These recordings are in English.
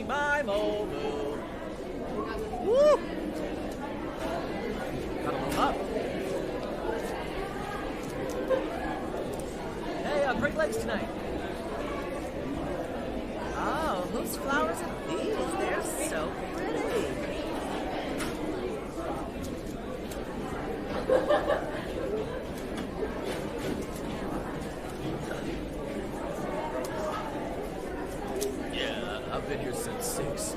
my moment. Woo! Gotta warm up. Hey, break legs tonight. Oh, whose flowers are these? They're so pretty. Yeah, I've been here since 6.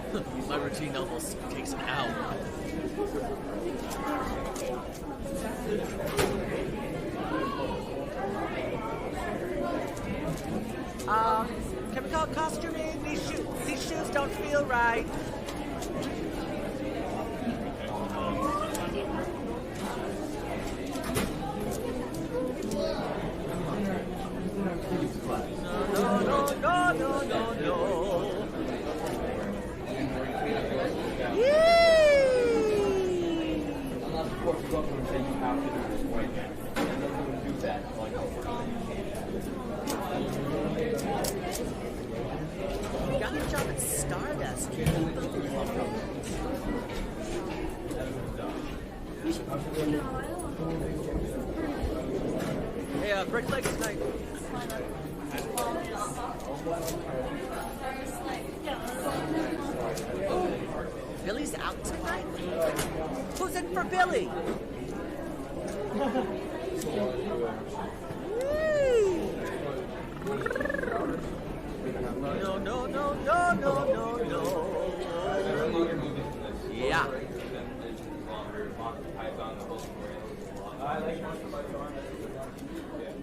My routine almost takes an hour. Can we call costuming? These shoes don't feel right. No. You got a job at Stardust. Hey, break legs tonight. Billy's out tonight? Who's in for Billy? No. Yeah.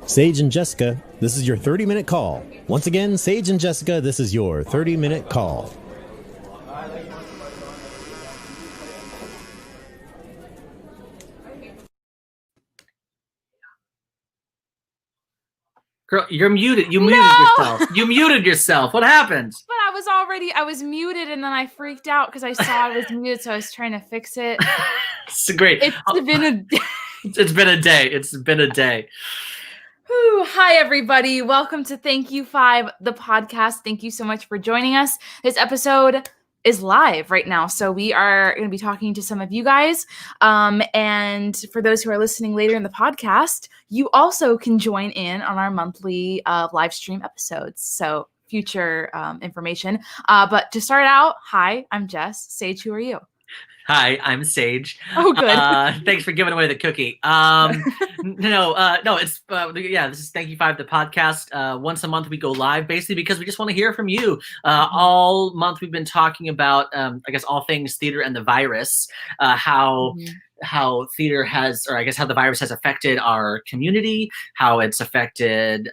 Sage and Jessica, this is your 30-minute call. Once again, Sage and Jessica, this is your 30-minute call. Girl, you're muted. You muted yourself. You muted yourself. What happened? But I was muted and then I freaked out because I saw I was muted, so I was trying to fix it. It's great. It's been a day. It's been a day. It's been a day. Hi, everybody. Welcome to Thank You 5, the podcast. Thank you so much for joining us. This episode is live right now, so we are going to be talking to some of you guys. And for those who are listening later in the podcast, you also can join in on our monthly live stream episodes. So future information. But to start out, hi, I'm Jess. Sage, who are you? Hi, I'm Sage. Oh, good. Thanks for giving away the cookie. It's this is Thank You 5, the podcast. Once a month we go live, basically because we just want to hear from you. All month we've been talking about, all things theater and the virus, how theater has, or I guess how the virus has affected our community, how it's affected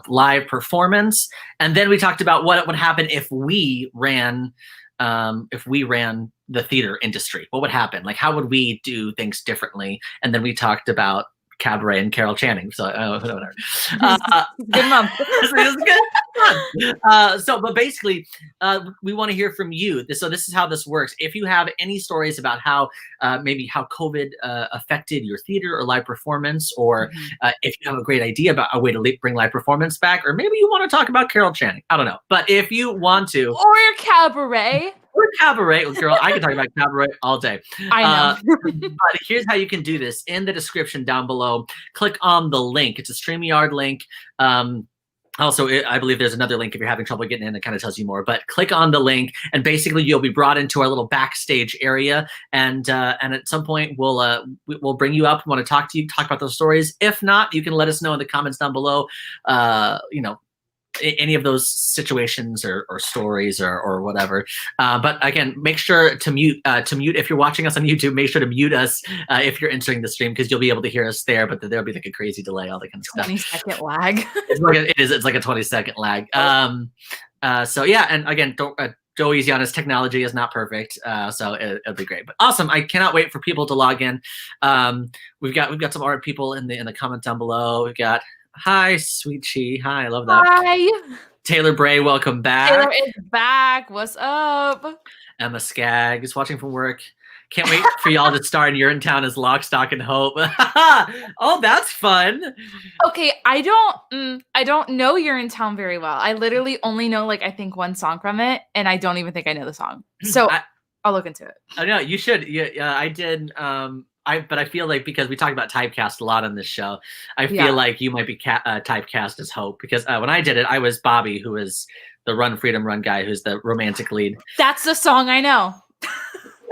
live performance, and then we talked about what would happen if we ran the theater industry. What would happen? Like, how would we do things differently? And then we talked about Cabaret and Carol Channing. So whatever. Good month. But basically, we want to hear from you. So this is how this works. If you have any stories about how maybe how COVID affected your theater or live performance, or if you have a great idea about a way to bring live performance back, or maybe you want to talk about Carol Channing, I don't know. But if you want to, or Cabaret. Or Cabaret, girl, I can talk about Cabaret all day. I know. But here's how you can do this. In the description down below, click on the link. It's a StreamYard link. Also, I believe there's another link if you're having trouble getting in. It kind of tells you more. But click on the link, and basically you'll be brought into our little backstage area. And at some point, we'll bring you up. We want to talk to you, talk about those stories. If not, you can let us know in the comments down below. Any of those situations or stories or whatever. But again, make sure to mute if you're watching us on YouTube. Make sure to mute us if you're entering the stream, because you'll be able to hear us there, but there'll be like a crazy delay, all that kind of stuff. 20-second lag. It's like a 20-second lag. And again, don't go easy on us. Technology is not perfect, so it'll be great. But awesome! I cannot wait for people to log in. We've got some art people in the comment down below. We've got. Hi, Sweet Chi. Hi, I love that. Hi. Taylor Bray, welcome back. Taylor is back. What's up? Emma Skaggs, watching from work. Can't wait for y'all to star in Urinetown as Lock, Stock, and Hope. Oh, that's fun. Okay, I don't know Urinetown very well. I literally only know like I think one song from it, and I don't even think I know the song. So I'll look into it. I know you should. Yeah, I did. But I feel like because we talk about typecast a lot on this show, I feel like you might be typecast as Hope, because when I did it, I was Bobby, who is the Run Freedom Run guy, who's the romantic lead. That's the song I know.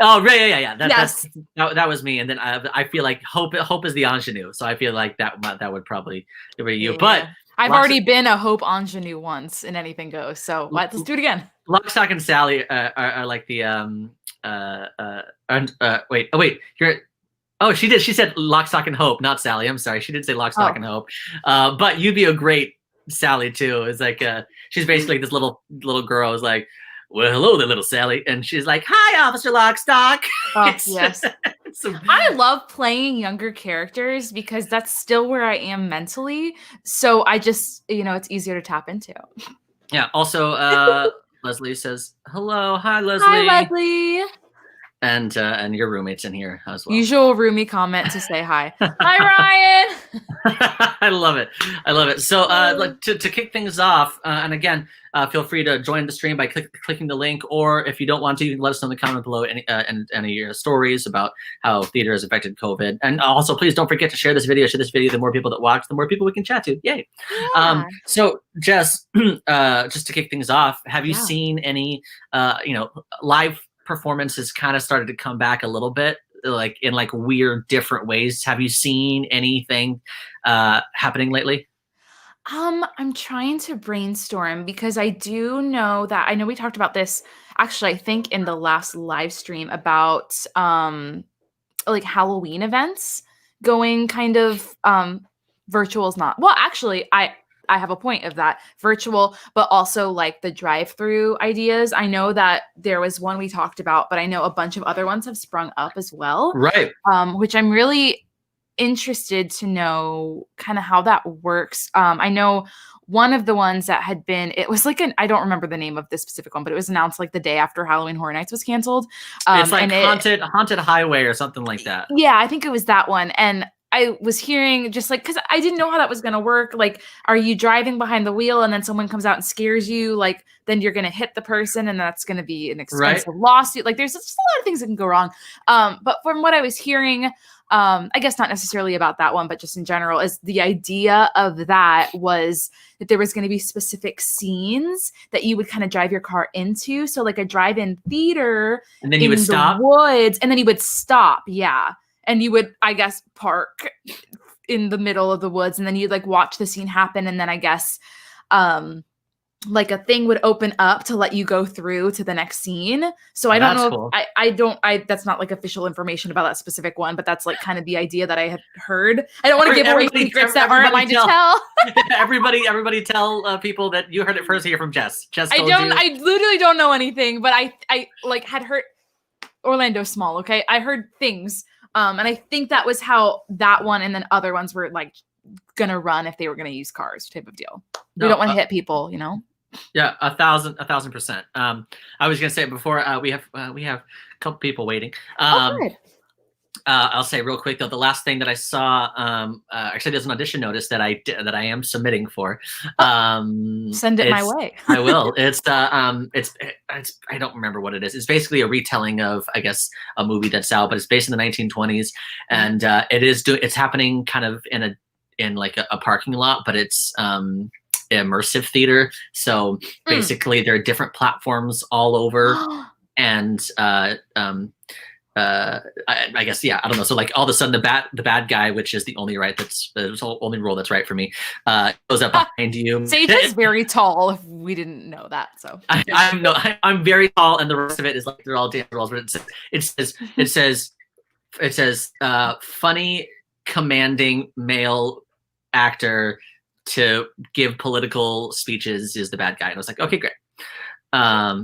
Oh, right, yeah. Yes. That was me, and then I feel like Hope is the ingenue, so I feel like that would probably be you. Yeah. But I've already been a Hope ingenue once in Anything Goes, so let's do it again. Lock, Stock, and Sally are like the wait, you're. Oh, she did. She said Lock, Stock, and Hope, not Sally. I'm sorry. She did say Lock, Stock, and Hope. But you'd be a great Sally too. It's like she's basically this little girl who's like, well, hello there, little Sally, and she's like, hi, Officer Lockstock. Oh, yes. I love playing younger characters because that's still where I am mentally. So I just, it's easier to tap into. Yeah. Also, Leslie says hello. Hi, Leslie. Hi, Leslie. And your roommate's in here as well. Usual roomie comment to say hi. Hi, Ryan. I love it. So to kick things off, and again, feel free to join the stream by clicking the link, or if you don't want to, you can let us know in the comment below any of your stories about how theater has affected COVID. And also, please don't forget to share this video. Share this video. The more people that watch, the more people we can chat to. Yay! Yeah. So Jess, just to kick things off, have you seen any live performances kind of started to come back a little bit, like in like weird different ways? Have you seen anything happening lately? I'm trying to brainstorm because I do know that I know we talked about this actually, I think in the last live stream about like Halloween events going kind of virtual is not. Well, actually, I have a point of that virtual, but also like the drive-through ideas. I know that there was one we talked about, but I know a bunch of other ones have sprung up as well. Right. Which I'm really interested to know kind of how that works. I know one of the ones that had been, it was like I don't remember the name of this specific one, but it was announced like the day after Halloween Horror Nights was canceled. It's like Haunted Highway or something like that. Yeah, I think it was that one. And I was hearing just like, because I didn't know how that was going to work. Like, are you driving behind the wheel and then someone comes out and scares you? Like, then you're going to hit the person and that's going to be an expensive lawsuit. Like, there's just a lot of things that can go wrong. But from what I was hearing, I guess not necessarily about that one, but just in general, is the idea of that was that there was going to be specific scenes that you would kind of drive your car into. So like a drive-in theater, and then you would stop woods, and then you would stop. Yeah. And you would, I guess, park in the middle of the woods, and then you'd like watch the scene happen. And then I guess like a thing would open up to let you go through to the next scene. So I don't know. Cool. That's not like official information about that specific one, but that's like kind of the idea that I had heard. I don't want to give away secrets that aren't mine to tell. Everybody tell people that you heard it first here from Jess. Jess told you. I literally don't know anything, but I like had heard Orlando's small. Okay. I heard things. And I think that was how that one and then other ones were like gonna run if they were gonna use cars type of deal. We don't want to hit people, you know? Yeah, 1,000%. I was gonna say before we have a couple people waiting. Good. I'll say real quick though, the last thing that I saw, actually there's an audition notice that I am submitting for. Send it my way. I will. It's I don't remember what it is. It's basically a retelling of, I guess, a movie that's out, but it's based in the 1920s, and it's happening kind of in like a parking lot, but it's immersive theater. So basically, there are different platforms all over, and I guess, yeah, I don't know. So like all of a sudden the bad guy, which is the only only role that's right for me, goes up behind you. Sage is very tall if we didn't know that. So I'm very tall, and the rest of it is like they're all dance roles, but it says funny commanding male actor to give political speeches is the bad guy. And I was like, okay, great. I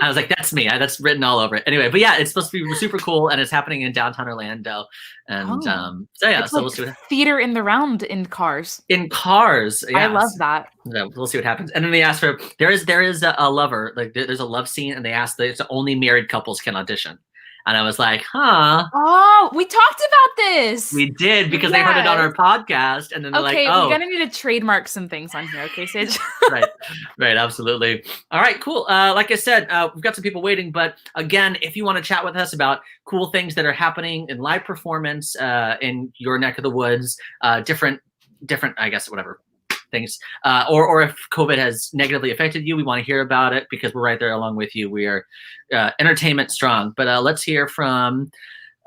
was like, that's me. That's written all over it. Anyway, but yeah, it's supposed to be super cool, and it's happening in downtown Orlando. And so yeah, so like we'll see what theater in the round in cars. In cars, yeah. I love that. Yeah, we'll see what happens. And then they asked for there is a lover, like there's a love scene, and they asked that it's only married couples can audition. And I was like, huh. Oh, we talked about this. We did, because they heard it on our podcast, and then they're okay, like, oh. we're gonna need to trademark some things on here. Okay, Sage? Right, absolutely. All right, cool. Like I said, we've got some people waiting, but again, if you want to chat with us about cool things that are happening in live performance in your neck of the woods, different, I guess, whatever things, or if COVID has negatively affected you, we want to hear about it, because we're right there along with you. We are entertainment strong. But let's hear from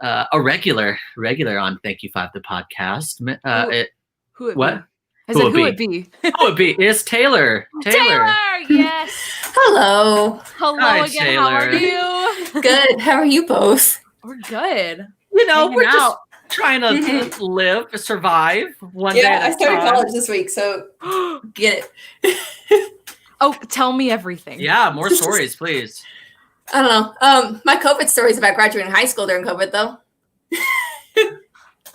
a regular on Thank You Five, the podcast. Who would what? I said, who would be? Who would be? It's Taylor. Taylor, yes. Hello. Hello Hi, again. Taylor. How are you? Good. How are you both? We're good. You know, Hanging we're just out. trying to live, survive one day Yeah, at a I started time. college this week, so get it. Oh, tell me everything. Yeah, more stories, please. I don't know. My COVID story is about graduating high school during COVID, though.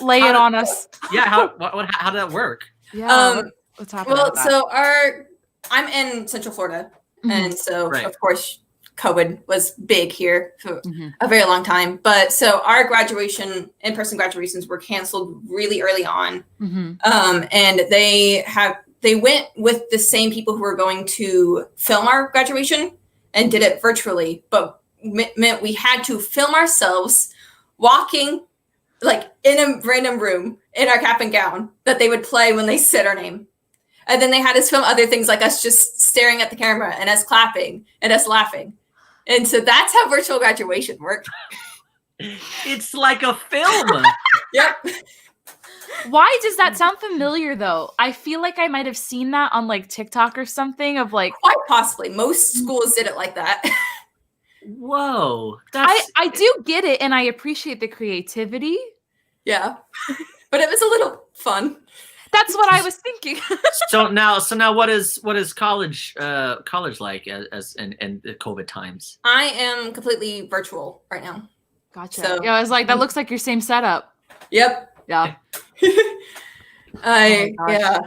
Lay it on us. Yeah, how did that work? Yeah. What's happening? Well, with that? so I'm in Central Florida, and so Right. of course COVID was big here for Mhm. a very long time. But so our in-person graduations were canceled really early on. Mhm. And they went with the same people who were going to film our graduation and did it virtually, but meant we had to film ourselves walking like in a random room in our cap and gown that they would play when they said our name. And then they had us film other things, like us just staring at the camera and us clapping and us laughing. And so that's how virtual graduation worked. It's like a film. Yep. Why does that sound familiar though? I feel like I might have seen that on like TikTok or something of like Quite possibly. Most schools did it like that. Whoa. I do get it and I appreciate the creativity. Yeah. But it was a little fun. That's what I was thinking. So now what is college like as in the COVID times? I am completely virtual right now. Gotcha. So- yeah, I was like, that looks like your same setup. Yep. Yeah. I Oh my gosh. yeah.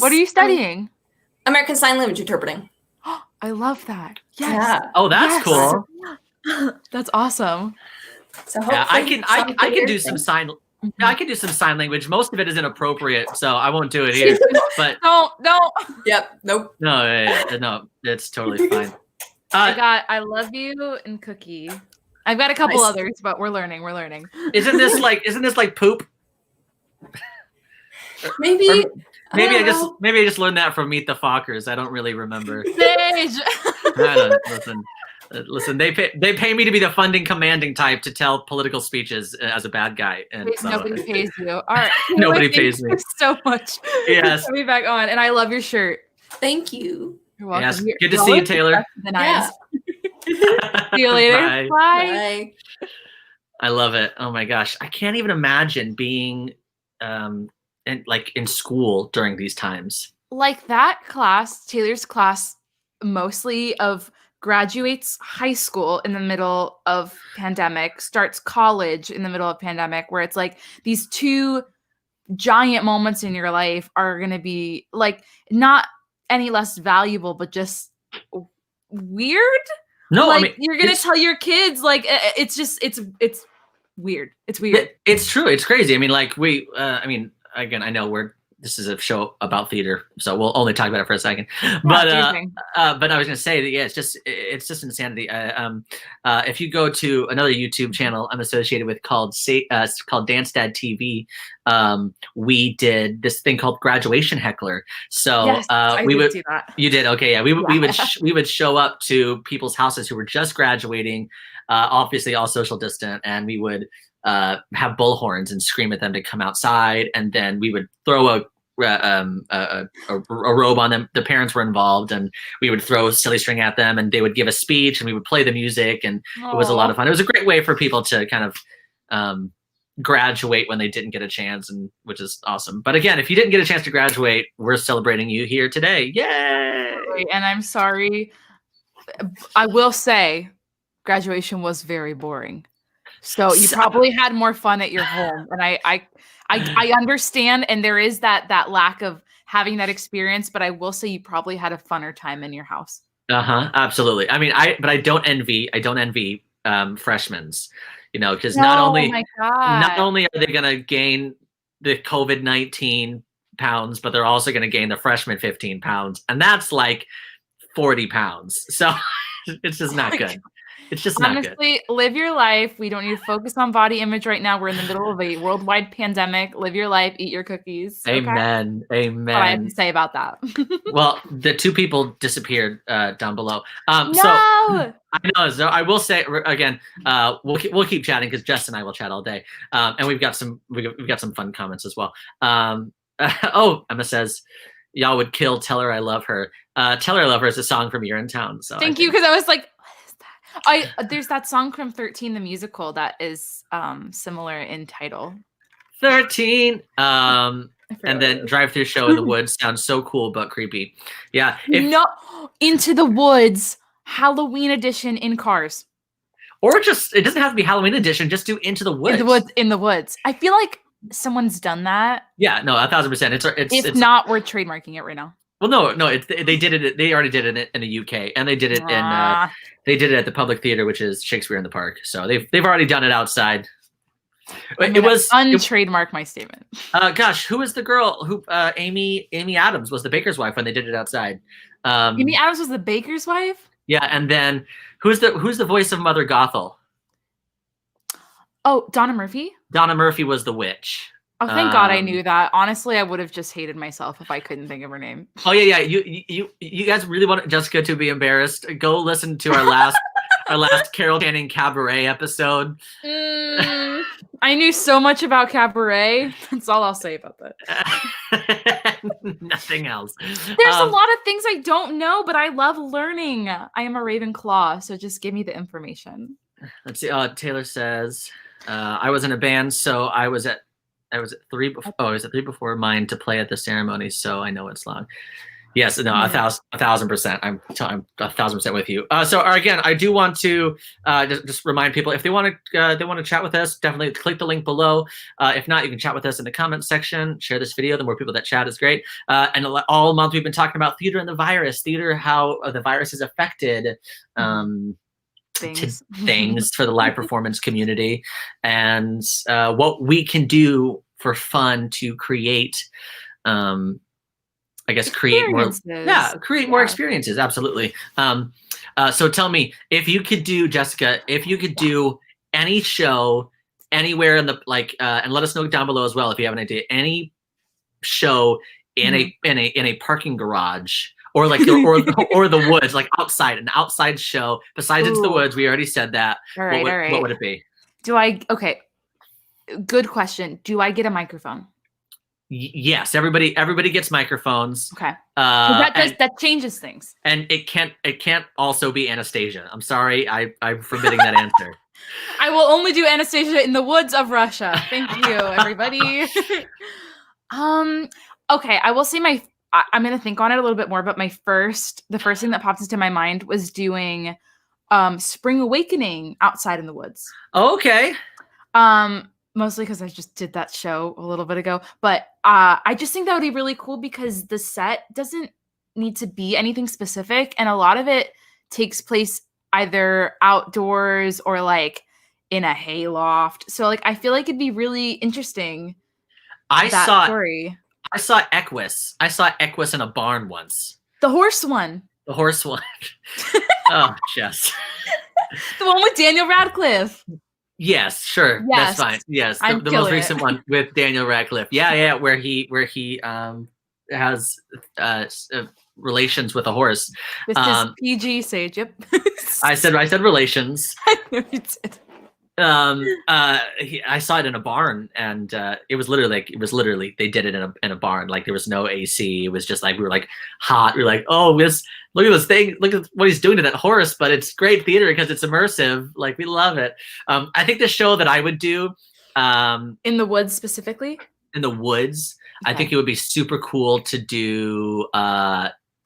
What are you studying? American Sign Language interpreting. I love that. Yes. Yeah. Oh, that's Yes. cool. That's awesome. So Yeah, I hopefully can do something some interesting. sign. Yeah, I can do some sign language. Most of it is inappropriate, so I won't do it here. But Don't. Yep. Nope. no, it's totally fine. I love you and Cookie. I've got a couple Nice. others, but we're learning. Isn't this like poop? Maybe. Or maybe I don't know. just learned that from Meet the Fockers. I don't really remember. Sage. I don't, listen. They pay me to be the funding commanding type to tell political speeches as a bad guy, and so, Nobody pays you. All right. Nobody Thank pays me. you so much. Yes. Put me back on, and I love your shirt. Thank you. You're welcome. Yes. You're- Good to you're see you, always Taylor. the Yeah. nines. See you later. Bye. Bye. Bye. I love it. Oh my gosh, I can't even imagine being in school during these times. Like that class, Taylor's class, mostly of graduates high school in the middle of pandemic, starts college in the middle of pandemic, where it's like these two giant moments in your life are going to be like not any less valuable, but just weird. No, like I mean you're gonna it's- tell your kids like it's just it's weird. It's weird. It's true. It's crazy. I mean, like again, I know this is a show about theater, so we'll only talk about it for a second. But I was gonna say that it's just insanity. If you go to another YouTube channel I'm associated with called JessMedley, we did this thing called Graduation Heckler. So yes, I we did would. see that. You did, okay, yeah. We would show up to people's houses who were just graduating, obviously all social distant, and we would have bullhorns and scream at them to come outside, and then we would throw a robe on them. The parents were involved, and we would throw silly string at them, and they would give a speech, and we would play the music, and it was a lot of fun. It was a great way for people to kind of graduate when they didn't get a chance, and which is awesome. But again, if you didn't get a chance to graduate, we're celebrating you here today. Yay! And I'm sorry. I will say graduation was very boring. So you probably had more fun at your home. And I understand, and there is that flack of having that experience, but I will say you probably had a funner time in your house. Absolutely. I mean, I don't envy freshmen's. You know, because No, not my God. only are they going to gain the COVID-19 pounds, but they're also going to gain the freshman 15 pounds, and that's like 40 pounds. So it's just not good. It's just not good. Honestly, live your life. We don't need to focus on body image right now. We're in the middle of a worldwide pandemic. Live your life, eat your cookies. Okay? Amen. Amen. What I have to say about that. Well, the two people disappeared down below. No! So I know. So I will say again, we'll keep chatting because Jess and I will chat all day, and we've got some fun comments as well. Oh, Emma says, "Y'all would kill. Tell her I love her. Tell her I love her" is a song from Urinetown. So Thank you, because I was like, what is that? There's that song from 13 the musical that is similar in title. 13. And then Drive-Thru Show in the Woods sounds so cool but creepy. Yeah. No, Into the Woods, Halloween edition in cars. Or just, it doesn't have to be Halloween edition. Just do Into the Woods. In the Woods. I feel like someone's done that. Yeah, no, 1,000%. If not, we're trademarking it right now. Well, no, they did it. They already did it in the UK, and they did it they did it at the Public Theater, which is Shakespeare in the Park. So they've already done it outside. It was untrademark my statement. Gosh, who was the girl who Amy Adams was the baker's wife when they did it outside? Amy Adams was the baker's wife? Yeah, and then who's the voice of Mother Gothel? Oh, Donna Murphy? Donna Murphy was the witch. Oh, thank God I knew that. Honestly, I would have just hated myself if I couldn't think of her name. Oh yeah. You guys really want Jessica to be embarrassed? Go listen to our last Carol Channing Cabaret episode. I knew so much about Cabaret. That's all I'll say about that. Nothing else. There's a lot of things I don't know, but I love learning. I am a Ravenclaw, so just give me the information. Let's see. Taylor says, I was in a band, so I was at 3 before. Oh, I was at 3 before mine to play at the ceremony, so I know it's long. Yes, no, 1,000%. I'm 1,000% with you. So again, I do want to just remind people, if they want to chat with us, definitely click the link below. If not, you can chat with us in the comments section. Share this video. The more people that chat is great. And all month we've been talking about theater and the virus. Theater, how the virus has affected things for the live performance community, and what we can do for fun to create. I guess create more experiences. Absolutely. So tell me, if you could do, Jessica, if you could do any show anywhere in the and let us know down below as well if you have an idea. Any show in a parking garage or or the woods, like an outside show besides Into the Woods. We already said that. All right. What would it be? Okay. Good question. Do I get a microphone? Yes, everybody gets microphones. Okay. That changes things. And it can't also be Anastasia. I'm sorry, I'm forbidding that answer. I will only do Anastasia in the woods of Russia. Thank you, everybody. Okay, I will say I'm gonna think on it a little bit more, but the first thing that popped into my mind was doing Spring Awakening outside in the woods. Okay. Mostly because I just did that show a little bit ago. But I just think that would be really cool because the set doesn't need to be anything specific. And a lot of it takes place either outdoors or like in a hayloft. So like I feel like it'd be really interesting. I saw Equus. I saw Equus in a barn once. The horse one. Oh, Jess. The one with Daniel Radcliffe. Yes, sure. Yes. That's fine. Yes, the most recent one with Daniel Radcliffe. Yeah, where he has relations with a horse. With his PG Sage. Yep. I said relations. I know you did. I saw it in a barn, and it was literally they did it in a barn. Like there was no AC. It was just like we were like hot. We were like, oh, look at this thing. Look at what he's doing to that horse. But it's great theater because it's immersive. Like we love it. I think the show that I would do in the woods specifically. In the woods, okay. I think it would be super cool to do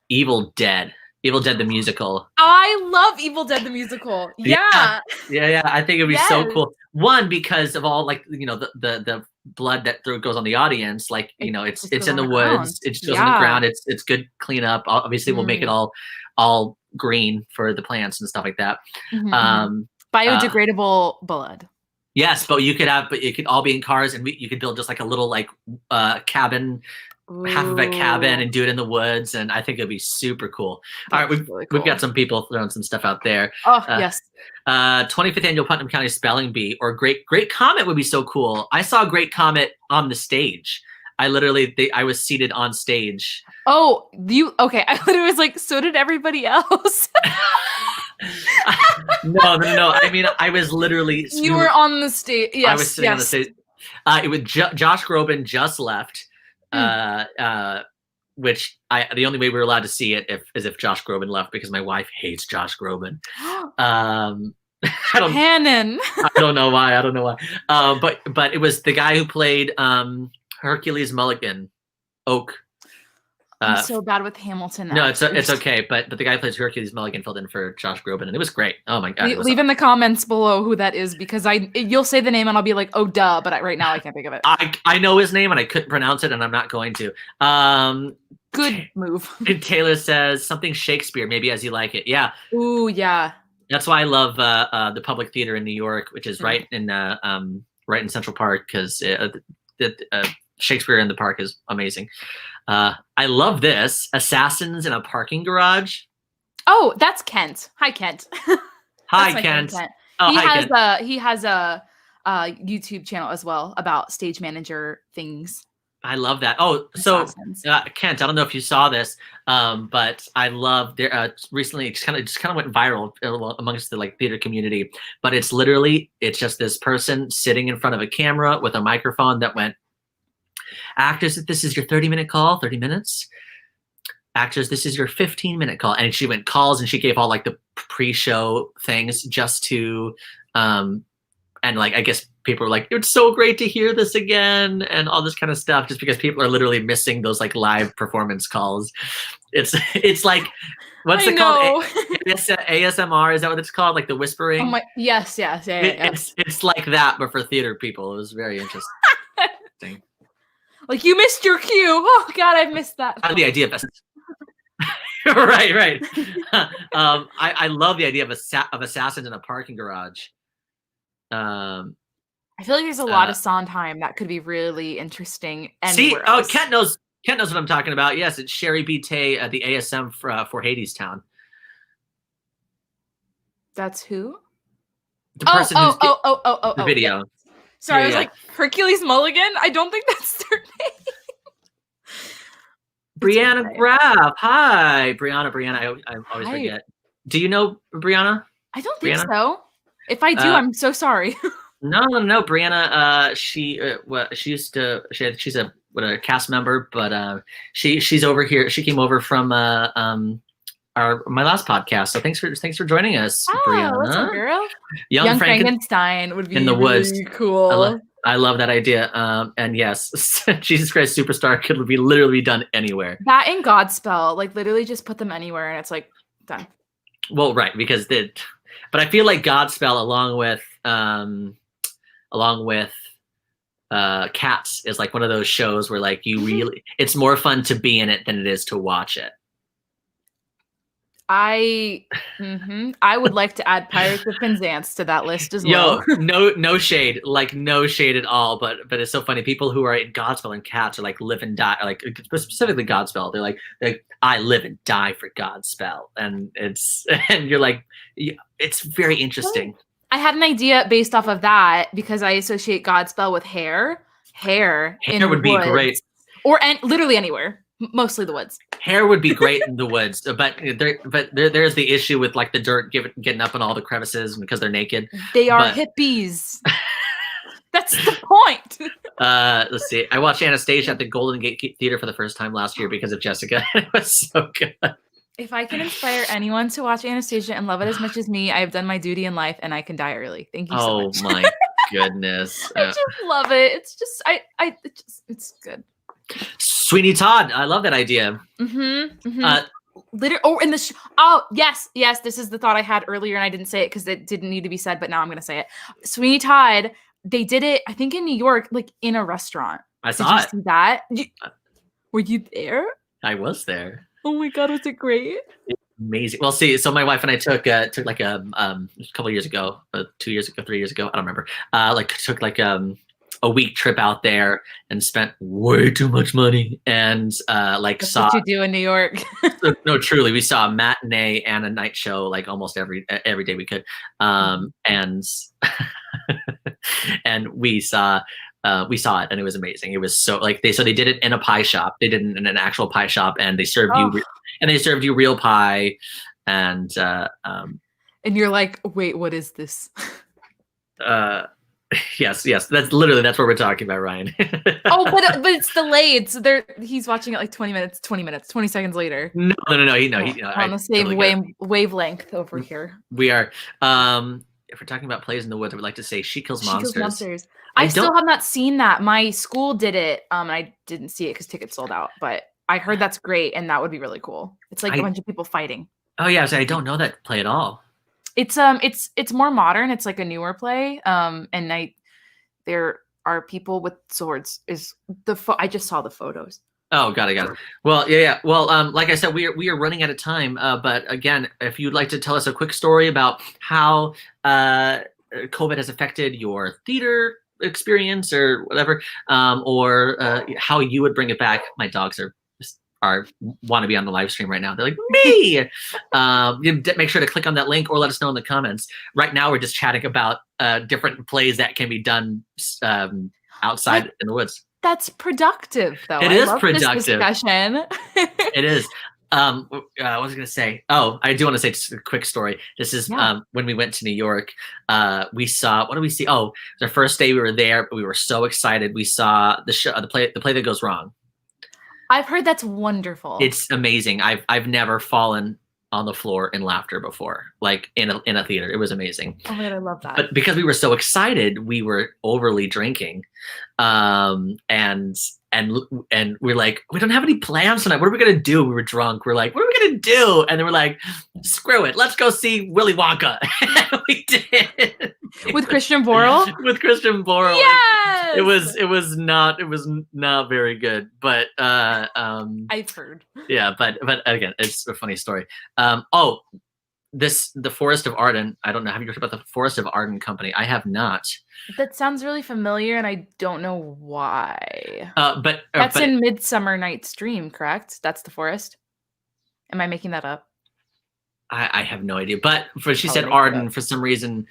Evil Dead. Evil Dead the musical. I love Evil Dead the musical. Yeah. I think it'd be so cool. One, because of all the blood that goes on the audience. Like it's in the woods. It just goes on the ground. It's good cleanup. Obviously, we'll make it all green for the plants and stuff like that. Biodegradable blood. Yes, but you could all be in cars, and you could build just like a little like cabin, half of a cabin, and do it in the woods. And I think it'd be super cool. All right, we've got some people throwing some stuff out there. Oh yes. 25th annual Putnam County Spelling Bee or Great Comet would be so cool. I saw Great Comet on the stage. I was seated on stage. Oh, okay. I literally was like, so did everybody else. No. I mean, I was literally. You were on the stage. Yes, I was sitting on the stage. It was Josh Groban just left, which the only way we were allowed to see it is if Josh Groban left, because my wife hates Josh Groban. I don't know why. But it was the guy who played Hercules Mulligan, Oak. I'm so bad with Hamilton. No, it's okay. But the guy who plays Hercules Mulligan filled in for Josh Groban, and it was great. Oh my god! Leave in the comments below who that is, because you'll say the name and I'll be like, oh duh, but right now I can't think of it. I know his name and I couldn't pronounce it, and I'm not going to. Good move. Taylor says something Shakespeare, maybe As You Like It. Yeah. Ooh yeah. That's why I love the Public Theater in New York, which is right in Central Park, because Shakespeare in the Park is amazing. I love this. Assassins in a Parking Garage. Oh, that's Kent. Hi, Kent. Hi, Kent. Oh, he has a YouTube channel as well about stage manager things. I love that. Oh, so Kent, I don't know if you saw this, but I love recently it just kind of went viral amongst the theater community. But it's just this person sitting in front of a camera with a microphone that went, actors, this is your 30-minute call, 30 minutes. Actors, this is your 15-minute call. And she went calls, and she gave all the pre-show things just to, and I guess people were like, it's so great to hear this again, and all this kind of stuff, just because people are literally missing those live performance calls. It's like, what's it called? ASMR, is that what it's called? Like the whispering? Oh my, yes. Yeah. It's like that, but for theater people. It was very interesting. Like, you missed your cue. Oh God, I missed that. I love the idea of right. I love the idea of assassins in a parking garage. I feel like there's a lot of Sondheim that could be really interesting. Else. Kent knows what I'm talking about. Yes, it's Sherry B. Tay at the ASM for Hadestown. That's who? The person who's the video. Yeah. Sorry, I was like, Hercules Mulligan? I don't think that's their name. Brianna Graff. Hi. Brianna. I always forget. Do you know Brianna? I don't think so. If I do, I'm so sorry. No. Brianna, she's a cast member, but she's over here. She came over from my last podcast. So thanks for joining us, Brianna. What's up, girl? Young Frankenstein would be in the really woods. Cool. I love that idea. And yes, Jesus Christ Superstar could literally be done anywhere. That and Godspell, literally just put them anywhere, and it's done. Well, right, but I feel like Godspell, along with Cats, is one of those shows where it's more fun to be in it than it is to watch it. I would like to add Pirates of Penzance to that list as well. No shade, no shade at all. But it's so funny. People who are in Godspell and Cats are live and die. Specifically Godspell, they're like I live and die for Godspell, and you're it's very interesting. I had an idea based off of that because I associate Godspell with hair. Hair would be great, literally anywhere. Mostly the woods. Hair would be great in the woods, but there's the issue with the dirt getting up in all the crevices because they're naked. They are hippies. That's the point. Let's see. I watched Anastasia at the Golden Gate Theater for the first time last year because of Jessica. It was so good. If I can inspire anyone to watch Anastasia and love it as much as me, I have done my duty in life and I can die early. Thank you so much. Oh my goodness. I just love it. It's just it's good. Sweeney Todd, I love that idea. Yes, this is the thought I had earlier and I didn't say it because it didn't need to be said, but now I'm gonna say it. Sweeney Todd, they did it, I think in New York, in a restaurant. I saw it. Did you see that? Were you there? I was there. Oh my God, was it great? amazing. Well, see, so my wife and I took like a couple years ago, 2 years ago, 3 years ago, I don't remember. Took like a week trip out there and spent way too much money and That's what you do in New York. No, truly, we saw a matinee and a night show like almost every day we could, and and we saw it, and it was amazing. It was so like they did it in a pie shop. They did it in an actual pie shop, and they served you real pie, and you're like, wait, what is this? Yes, that's what we're talking about, Ryan. Oh, but it's delayed, so he's watching it like 20 seconds later. No. On the same wavelength over here. We are. If we're talking about plays in the woods, I would like to say She Kills Monsters. I still have not seen that. My school did it. I didn't see it because tickets sold out, but I heard that's great, and that would be really cool. It's like a bunch of people fighting. Oh yeah, so I don't know that play at all. It's more modern. It's like a newer play. And there are people with swords. I just saw the photos. Oh, got it. Well, yeah. Well, like I said, we are running out of time. But again, if you'd like to tell us a quick story about how COVID has affected your theater experience or whatever, or how you would bring it back. My dogs want to be on the live stream right now. They're like, me! Make sure to click on that link or let us know in the comments. Right now, we're just chatting about different plays that can be done outside in the woods. That's productive, though. It is productive. This discussion. It is. What was I going to say? Oh, I do want to say just a quick story. This is when we went to New York. We saw, what did we see? Oh, it was our first day we were there, but we were so excited. We saw the show, the play that goes wrong. I've heard that's wonderful. It's amazing. I've never fallen on the floor in laughter before, like in a theater. It was amazing. Oh my God, I love that. But because we were so excited, we were overly drinking, and we're like, we don't have any plans tonight. What are we gonna do? We were drunk. We're like, what are we gonna do? And then we're like, screw it. Let's go see Willy Wonka. And we did. With Christian Borle? With Christian Borle. Yes. It was not very good. But I've heard. Yeah, but again, it's a funny story. The Forest of Arden. I don't know. Have you heard about the Forest of Arden company? I have not. That sounds really familiar, and I don't know why. But that's in Midsummer Night's Dream, correct? That's the forest. Am I making that up? I have no idea. But she said Arden for some reason.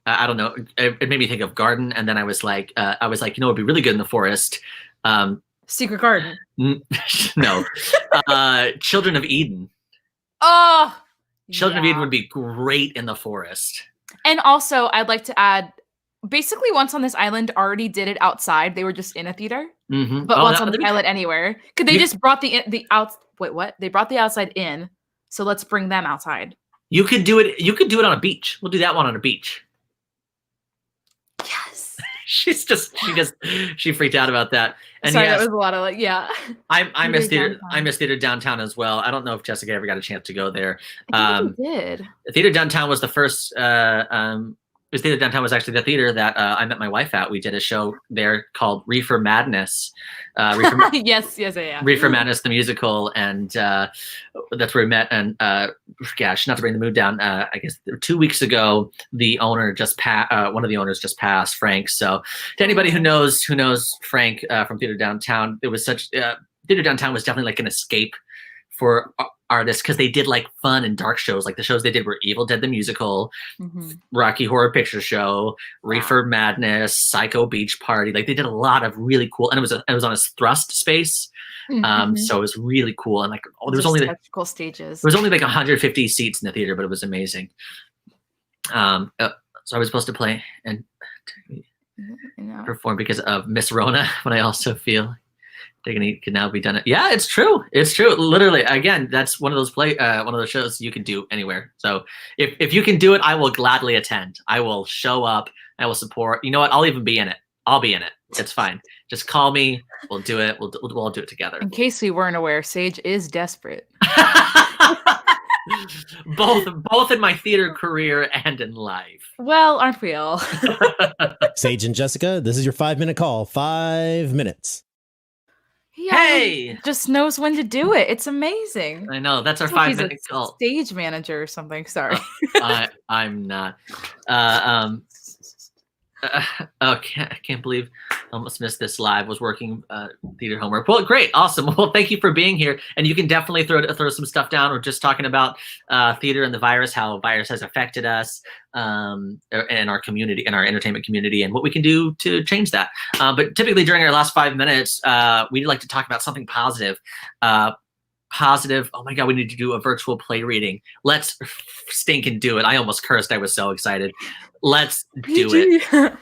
I don't know. It made me think of garden, and then I was like, it'd be really good in the forest. Secret Garden. No. Children of Eden. Oh. Children of Eden would be great in the forest. And also, I'd like to add, basically, Once on This Island already did it outside. They were just in a theater. Mm-hmm. But Once on This Island anywhere. Because they just brought the what? They brought the outside in. So let's bring them outside. You could do it. You could do it on a beach. We'll do that one on a beach. Yes. She freaked out about that. And sorry, that was a lot of I miss theater. I miss theater downtown as well. I don't know if Jessica ever got a chance to go there. I think we did. Theater downtown was the first. Theater downtown was actually the theater that I met my wife at. We did a show there called Reefer Madness. Yes, Reefer Madness the musical, and that's where we met. And gosh, not to bring the mood down. I guess 2 weeks ago, the owner just one of the owners just passed, Frank. So to anybody who knows Frank from Theater Downtown, it was Theater Downtown was definitely like an escape for artists because they did like fun and dark shows. Like the shows they did were Evil Dead the Musical, Rocky Horror Picture Show, Reefer Madness, Psycho Beach Party. Like they did a lot of really cool, and it was on a thrust space. So it was really cool. And like there was only cool stages. There was only like 150 seats in the theater, but it was amazing. So I was supposed to play and perform because of Miss Rona, but I also feel it can now be done. Yeah, it's true. It's true. Literally, again, that's one of those shows you can do anywhere. So if you can do it, I will gladly attend. I will show up. I will support. You know what? I'll even be in it. I'll be in it. It's fine. Just call me. We'll do it. We'll all do it together. In case we weren't aware, Sage is desperate. both in my theater career and in life. Well, aren't we all? Sage and Jessica, this is your 5-minute call. 5 minutes. He Hey! always just knows when to do it. It's amazing. I know. That's our It's like he's 5-minute a call. stage manager or something. Sorry. I'm not. I can't believe I almost missed this live. Was working theater homework. Well, great, awesome. Well, thank you for being here. And you can definitely throw some stuff down. We're just talking about theater and the virus, how virus has affected us and our community and our entertainment community, and what we can do to change that. But typically during our last 5 minutes, we'd like to talk about something positive. Positive. Oh my God, we need to do a virtual play reading. Let's stinking do it. I almost cursed. I was so excited. Let's do it.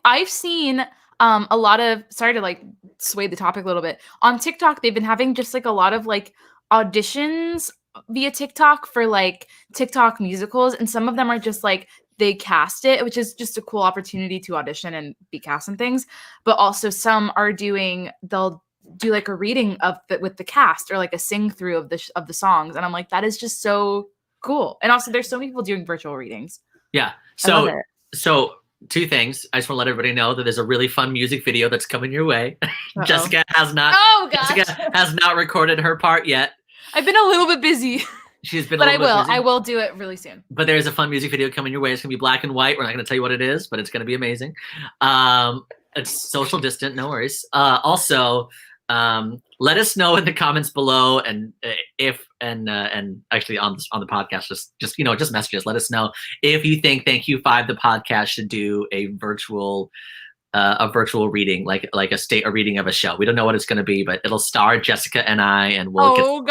I've seen a lot of, sorry to like sway the topic a little bit. On TikTok, they've been having just like a lot of like auditions via TikTok for like TikTok musicals. And some of them are just like, they cast it, which is just a cool opportunity to audition and be cast and things. But also some are they'll do like a reading of it with the cast, or like a sing through of the songs, and I'm like, that is just so cool. And also there's so many people doing virtual readings. Yeah. So two things. I just want to let everybody know that there's a really fun music video that's coming your way. Jessica has not recorded her part yet. I've been a little bit busy. She's been but busy. I will do it really soon. But there's a fun music video coming your way. It's gonna be black and white. We're not gonna tell you what it is, but it's gonna be amazing. It's social distant, no worries. Also, let us know in the comments below, and actually on the podcast, just message us. Let us know if you think Thank You 5 the podcast should do a virtual reading, like a reading of a show. We don't know what it's going to be, but it'll star Jessica and I, and we'll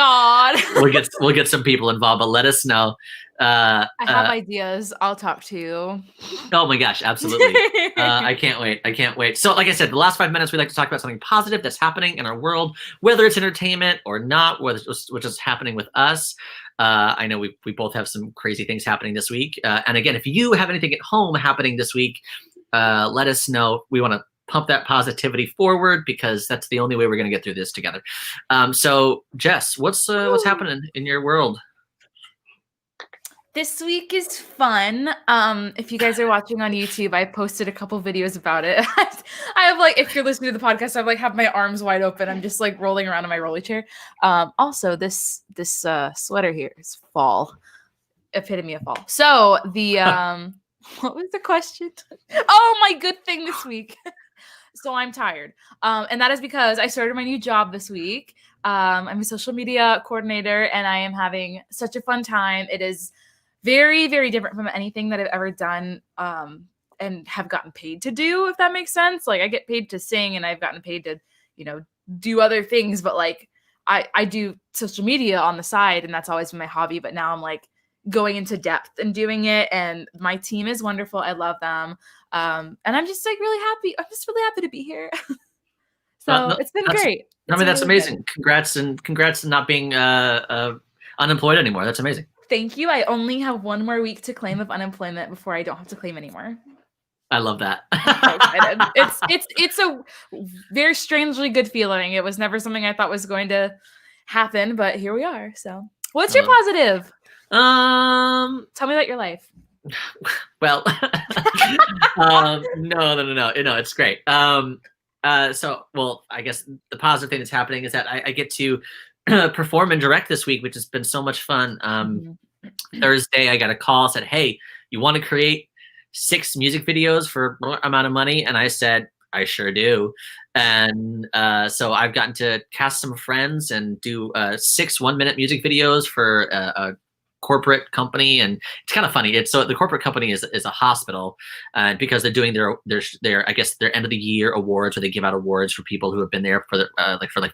get some people involved. But let us know. I have ideas. I'll talk to you. Oh my gosh, absolutely. I can't wait. So like I said, the last 5 minutes, we'd like to talk about something positive that's happening in our world, whether it's entertainment or not, which is happening with us. I know we both have some crazy things happening this week. And again, if you have anything at home happening this week, let us know. We want to pump that positivity forward, because that's the only way we're going to get through this together. So Jess, what's happening in your world? This week is fun. If you guys are watching on YouTube, I posted a couple videos about it. I have like, if you're listening to the podcast, I have my arms wide open. I'm just like rolling around in my rolly chair. Also, this sweater here is fall. Epitome of fall. So the what was the question? Oh, my good thing this week. So I'm tired. And that is because I started my new job this week. I'm a social media coordinator, and I am having such a fun time. It is very, very different from anything that I've ever done and have gotten paid to do, if that makes sense. Like, I get paid to sing, and I've gotten paid to, do other things. But like, I do social media on the side, and that's always been my hobby. But now I'm like going into depth and doing it, and my team is wonderful. I love them. And I'm just like really happy. I'm just really happy to be here. It's been great. That's amazing. Good. Congrats on not being unemployed anymore. That's amazing. Thank you. I only have 1 more week to claim of unemployment before I don't have to claim anymore. I love that. I'm so excited. It's a very strangely good feeling. It was never something I thought was going to happen, but here we are. So, what's your positive? Tell me about your life. Well, no, it's great. I guess the positive thing that's happening is that I get to perform and direct this week, which has been so much fun. Thursday, I got a call, said, "Hey, you want to create 6 music videos for a amount of money?" And I said, "I sure do." And so I've gotten to cast some friends and do 6 one-minute music videos for a corporate company. And it's kind of funny. The corporate company is a hospital, because they're doing their I guess their end of the year awards, where they give out awards for people who have been there for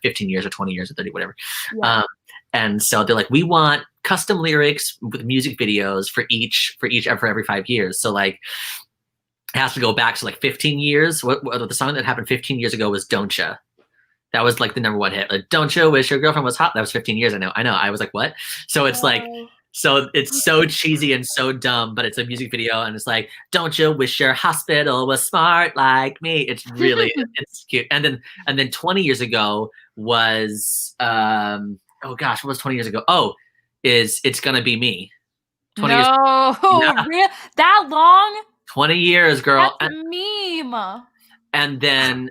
15 years or 20 years or 30, whatever. Yeah. And so they're like, we want custom lyrics with music videos for every 5 years. So like, it has to go back to like 15 years. What the song that happened 15 years ago was "Don't Ya." That was like the #1 hit. Like, "Don't ya wish your girlfriend was hot?" That was 15 years. I know. I was like, what? So it's like, so it's so cheesy and so dumb, but it's a music video, and it's like, "Don't you wish your hospital was smart like me?" It's really, it's cute. And then 20 years ago was, oh gosh, what was 20 years ago? Oh, is "It's Gonna Be Me." 20 years. Yeah. That long? 20 years, girl. That's a meme. And then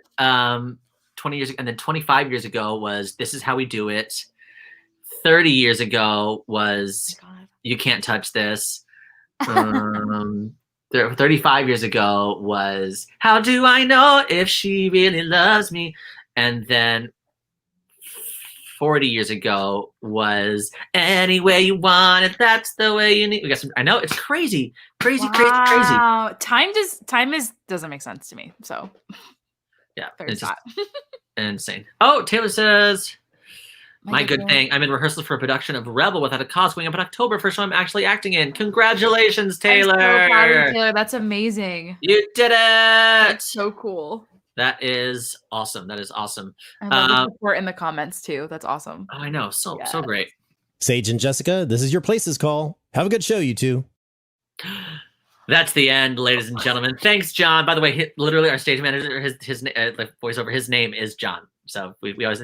20 years, and then 25 years ago was This Is How We Do It. 30 years ago was You Can't Touch This. 35 years ago was How Do I Know If She Really Loves Me? And then 40 years ago was Any Way You Want It, That's the Way You Need. We got some. I know, it's crazy, crazy. Time doesn't make sense to me. So yeah, there's it's just that. insane. Oh, Taylor says, my good thing. I'm in rehearsal for a production of Rebel Without a Cause going up in October. First show I'm actually acting in. Congratulations, Taylor. I'm so proud of you, Taylor. That's amazing. You did it. That's so cool. That is awesome. That is awesome. I love the support in the comments too. That's awesome. I know. So great. Sage and Jessica, this is your places call. Have a good show, you two. That's the end, ladies and gentlemen. Thanks, John. By the way, literally our stage manager, his voiceover, his name is John. So we always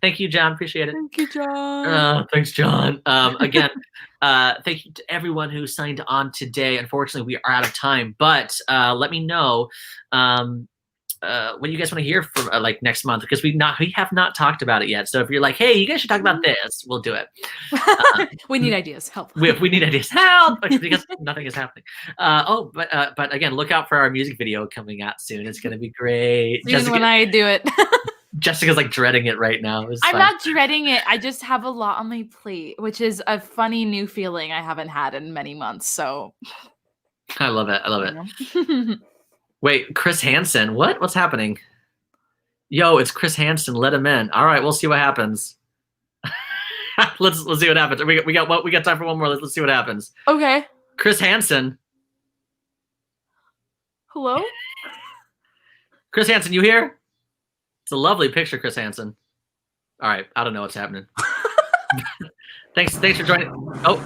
thank you, John. Appreciate it. Thank you, John. Thanks, John. Again, thank you to everyone who signed on today. Unfortunately, we are out of time, but let me know what you guys want to hear from like next month, because we have not talked about it yet. So if you're like, hey, you guys should talk about this, we'll do it. We need ideas. Help. We need ideas. Help, because nothing is happening. But again, look out for our music video coming out soon. It's going to be great. Soon when I do it. Jessica's like dreading it right now. I'm not dreading it. I just have a lot on my plate, which is a funny new feeling I haven't had in many months. So I love it. I love it. Wait, Chris Hansen. What's happening? Yo, it's Chris Hansen. Let him in. All right, we'll see what happens. let's see what happens. We got time for one more. Let's see what happens. Okay. Chris Hansen. Hello? Chris Hansen, you here? It's a lovely picture, Chris Hansen. All right, I don't know what's happening. Thanks for joining. Oh.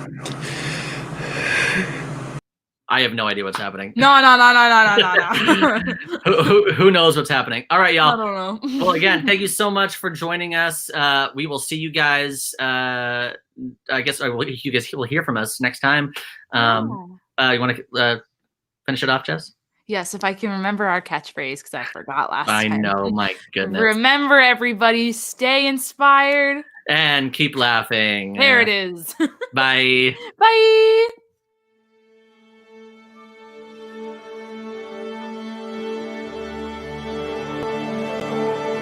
I have no idea what's happening. No. Who knows what's happening? All right, y'all. I don't know. Well, again, thank you so much for joining us. We will see you guys. I guess you guys will hear from us next time. You want to finish it off, Jess? Yes, if I can remember our catchphrase, because I forgot last time. I know, my goodness. Remember, everybody, stay inspired. And keep laughing. There it is. Bye. Bye.